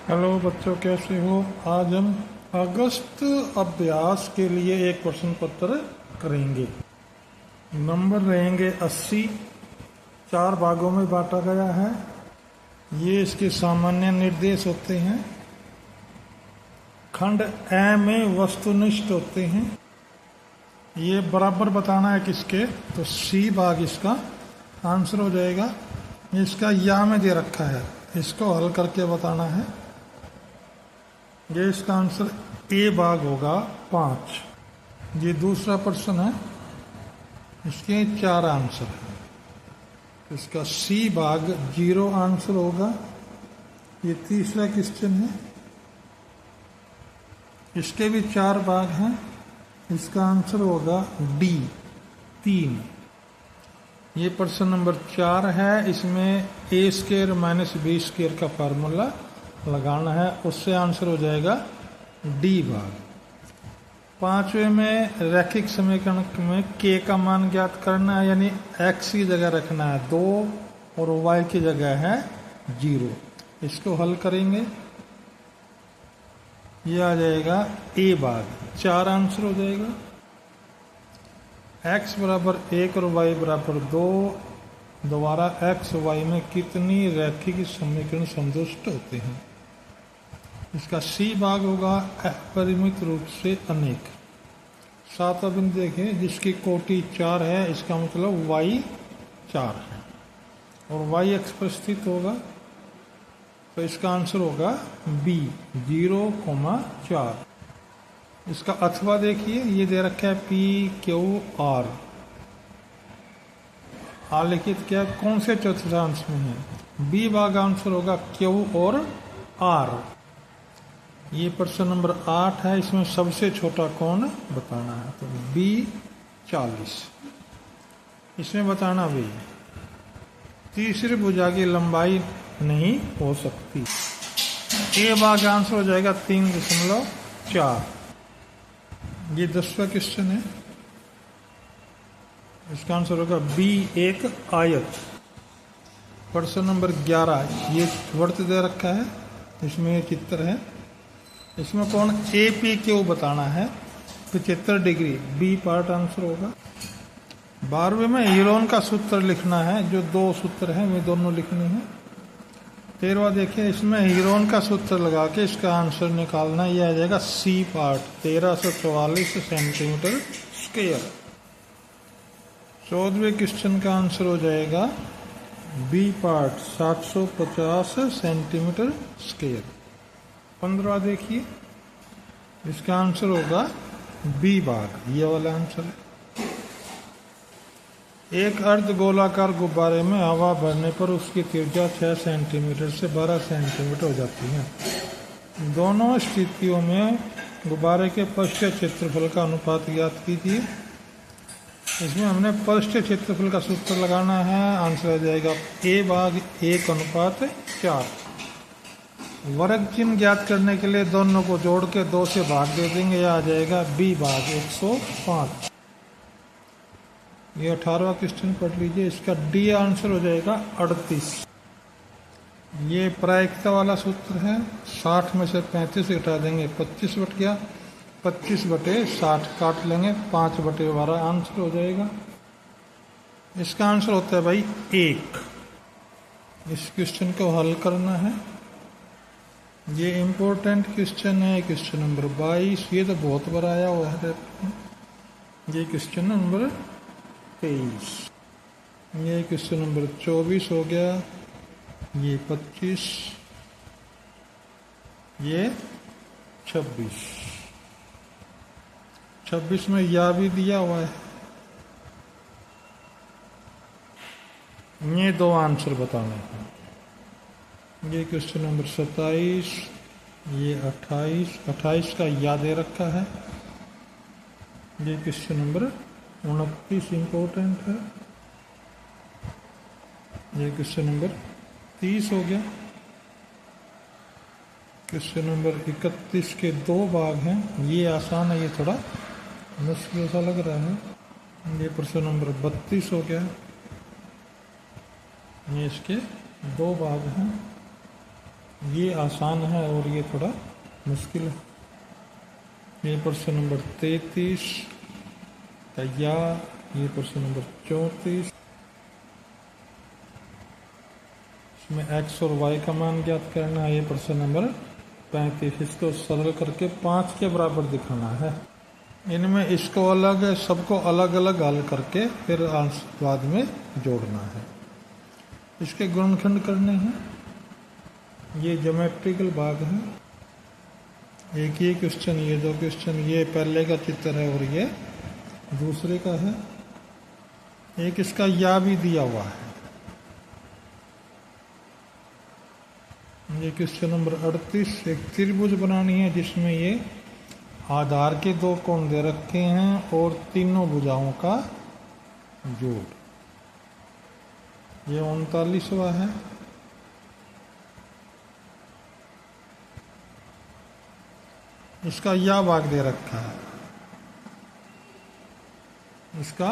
Hello बच्चों, कैसे हो? आज हम अगस्त अभ्यास के लिए एक प्रश्न पत्र करेंगे। नंबर रहेंगे 80। 4 भागों में बांटा गया है। ये इसके सामान्य निर्देश होते हैं। खंड ए में वस्तुनिष्ठ होते हैं। ये बराबर बताना है किसके, तो सी भाग इसका आंसर हो जाएगा। इसका या में दे रखा है, इसको हल करके बताना है। ये इसका आंसर ए भाग होगा 5। ये दूसरा प्रश्न है, इसके 4 आंसर है। इसका सी भाग 0 आंसर होगा। ये तीसरा क्वेश्चन है, इसके भी 4 भाग हैं। इसका आंसर होगा डी 3। ये प्रश्न नंबर 4 है। इसमें ए स्क्वायर माइनस बी स्क्वायर का फार्मूला लगाना है, उससे आंसर हो जाएगा डी भाग। 5वें में रैखिक समीकरण में के का मान ज्ञात करना है, यानी एक्स की जगह रखना है 2 और वाई की जगह है 0। इसको हल करेंगे, ये आ जाएगा ए भाग 4 आंसर हो जाएगा। x बराबर 1 और y बराबर 2 दोबारा x y में कितनी रैखिक समीकरण संतुष्ट होते हैं? इसका सी भाग होगा अपरिमित रूप से अनेक। 7वां बिंदु देखें, जिसकी कोटि 4 है, इसका मतलब y 4 है और y x पर स्थित होगा, तो इसका आंसर होगा बी 0,4। इसका अथवा देखिए, ये दे रखा है पी क्यू आर। आलेखित क्या कौन से चतुर्थांश में है? बी भाग आंसर होगा क्यू और आर। ये प्रश्न नंबर 8 है। इसमें सबसे छोटा कोण बताना है, तो बी 40। इसमें बताना भी तीसरी भुजा की लंबाई नहीं हो सकती। ए भाग आंसर हो जाएगा 3.4। ये 10वां क्वेश्चन है। इसका आंसर होगा बी एक आयत। प्रश्न नंबर 11, ये वर्त दे रखा है, इसमें ये चित्र है। इसमें कोण ए पी क्यू बताना है 75 डिग्री। बी पार्ट आंसर होगा। 12वें में हीरोन का सूत्र लिखना है, जो 2 सूत्र हैं वे दोनों लिखने हैं। 13वां देखिए, इसमें हीरोन का सूत्र लगा के इसका आंसर निकालना। यह आ जाएगा सी पार्ट 1344 सेंटीमीटर स्क्वायर। 14वें क्वेश्चन का आंसर हो जाएगा बी पार्ट 750 सेंटीमीटर स्क्वायर। 15वां देखिए, इसका आंसर होगा बी भाग, ये वाला आंसर है। एक अर्ध गोलाकार गुब्बारे में हवा भरने पर उसकी त्रिज्या 6 सेंटीमीटर से 12 सेंटीमीटर हो जाती है। दोनों स्थितियों में गुब्बारे के पृष्ठीय क्षेत्रफल का अनुपात ज्ञात कीजिए। इसमें हमने पृष्ठीय क्षेत्रफल का सूत्र लगाना है। आंसर आ जाएगा ए भाग 1:4। वर्ग चिन्ह ज्ञात करने के लिए दोनों को जोड़ के 2 से भाग दे देंगे, यह आ जाएगा बी भाग 105। ये 18वां क्वेश्चन पढ़ लीजिए। इसका डी आंसर हो जाएगा 38। ये प्रायिकता वाला सूत्र है। 60 में से 35 घटा देंगे, 25 बट गया। 25/60 काट लेंगे, 5/12 आंसर हो जाएगा। इसका आंसर होता है भाई 1। इस क्वेश्चन को हल करना है। ये इम्पोर्टेंट क्वेश्चन है, क्वेश्चन नंबर 22। ये तो बहुत बार आया हुआ है। ये क्वेश्चन नंबर 23। ये क्वेश्चन नंबर 24 हो गया। ये 25, ये 26। 26 में या भी दिया हुआ है। ये 2 आंसर बताने हैं। ये क्वेश्चन नंबर 27, ये 28 का या दे रखा है। ये क्वेश्चन नंबर 29 इम्पोर्टेंट है। ये क्वेश्चन नंबर 30 हो गया। क्वेश्चन नंबर 31 के 2 भाग हैं। ये आसान है, ये थोड़ा मुश्किल सा लग रहा है। ये प्रश्न नंबर 32 हो गया। ये इसके 2 भाग हैं। ये आसान है और ये थोड़ा मुश्किल है। ये प्रश्न नंबर 33 तैयार। ये प्रश्न नंबर 34, इसमें x और y का मान ज्ञात करना है। ये प्रश्न नंबर 35, इसको सरल करके 5 के बराबर दिखाना है। इनमें इसको अलग है, सबको अलग अलग हल करके फिर बाद में जोड़ना है। इसके गुणनखंड करने हैं। ये ज्योमेट्रिकल भाग है। एक ये क्वेश्चन, ये 2 क्वेश्चन, ये पहले का चित्र है और ये दूसरे का है। एक इसका या भी दिया हुआ है। ये क्वेश्चन नंबर 38, एक त्रिभुज बनानी है जिसमें ये आधार के 2 कोण दे रखे हैं और तीनों भुजाओं का जोड़। ये 39वां है। इसका या भाग दे रखा है। इसका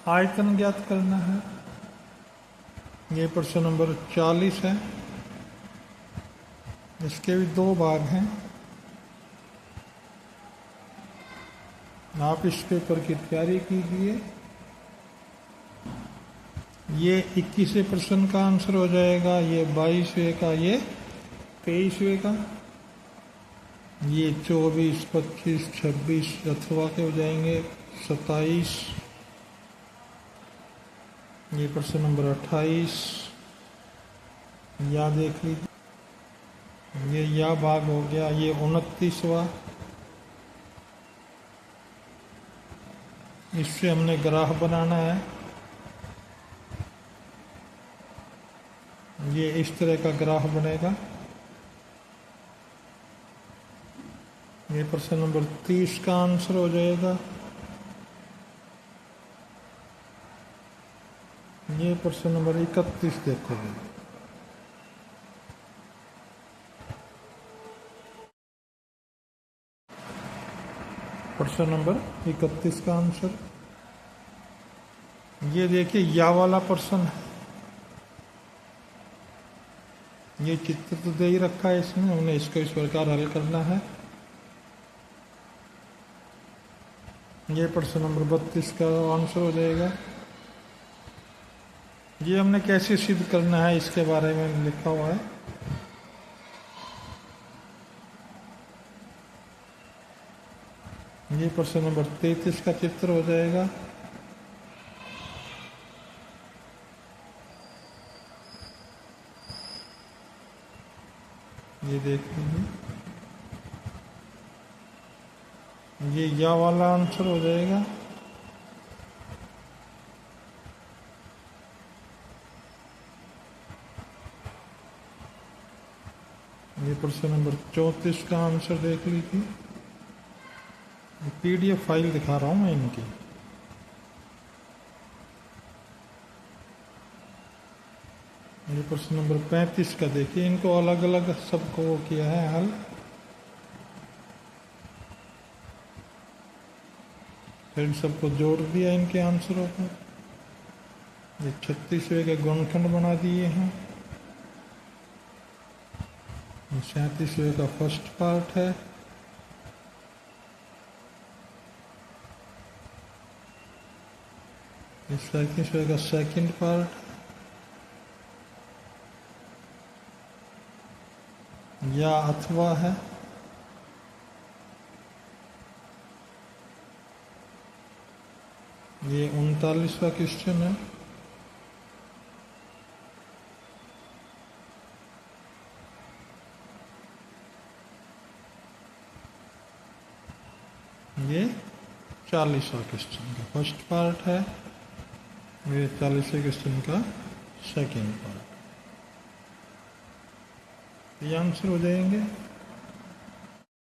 आयतन ज्ञात करना है। ये प्रश्न नंबर 40 है। इसके भी 2 भाग हैं। आप इस पेपर की तैयारी कीजिए। ये 21वें प्रश्न का आंसर हो जाएगा, ये 22वें का, ये 23वें का, ये 24, 25, 26 अथवा के हो जाएंगे, 27। ये प्रश्न नंबर 28 या देख लीजिए। ये या भाग हो गया। ये 29वां। इससे हमने ग्राफ बनाना है। ये इस तरह का ग्राफ बनेगा। ये प्रश्न नंबर 30 का आंसर हो जाएगा। ये प्रश्न नंबर 31 देखोगे। प्रश्न नंबर 31 का आंसर ये देखिए, या वाला प्रश्न है। ये चित्र तो दे ही रखा है इसमें, हमने इसको इस प्रकार हल करना है। ये प्रश्न नंबर 32 का आंसर हो जाएगा। ये हमने कैसे सिद्ध करना है इसके बारे में लिखा हुआ है। ये प्रश्न नंबर 33 का चित्र हो जाएगा। ये देख लीजिए, ये या वाला आंसर हो जाएगा। ये प्रश्न नंबर 34 का आंसर देख लीजिए। PDF फाइल दिखा रहा हूं मैं इनकी। ये प्रश्न नंबर 35 का देखिए, इनको अलग अलग सबको वो किया है हल। फिर सबको जोड़ दिया इनके आंसरों को। ये 36वें के गुणनखंड बना दिए हैं। 37वें का फर्स्ट पार्ट है। इस 37वें का सेकंड पार्ट। या अथवा है। ये 39वां क्वेश्चन है। ये 40वां क्वेश्चन का फर्स्ट पार्ट है। ये 40वें क्वेश्चन का सेकंड पार्ट। ये आंसर हो जाएंगे।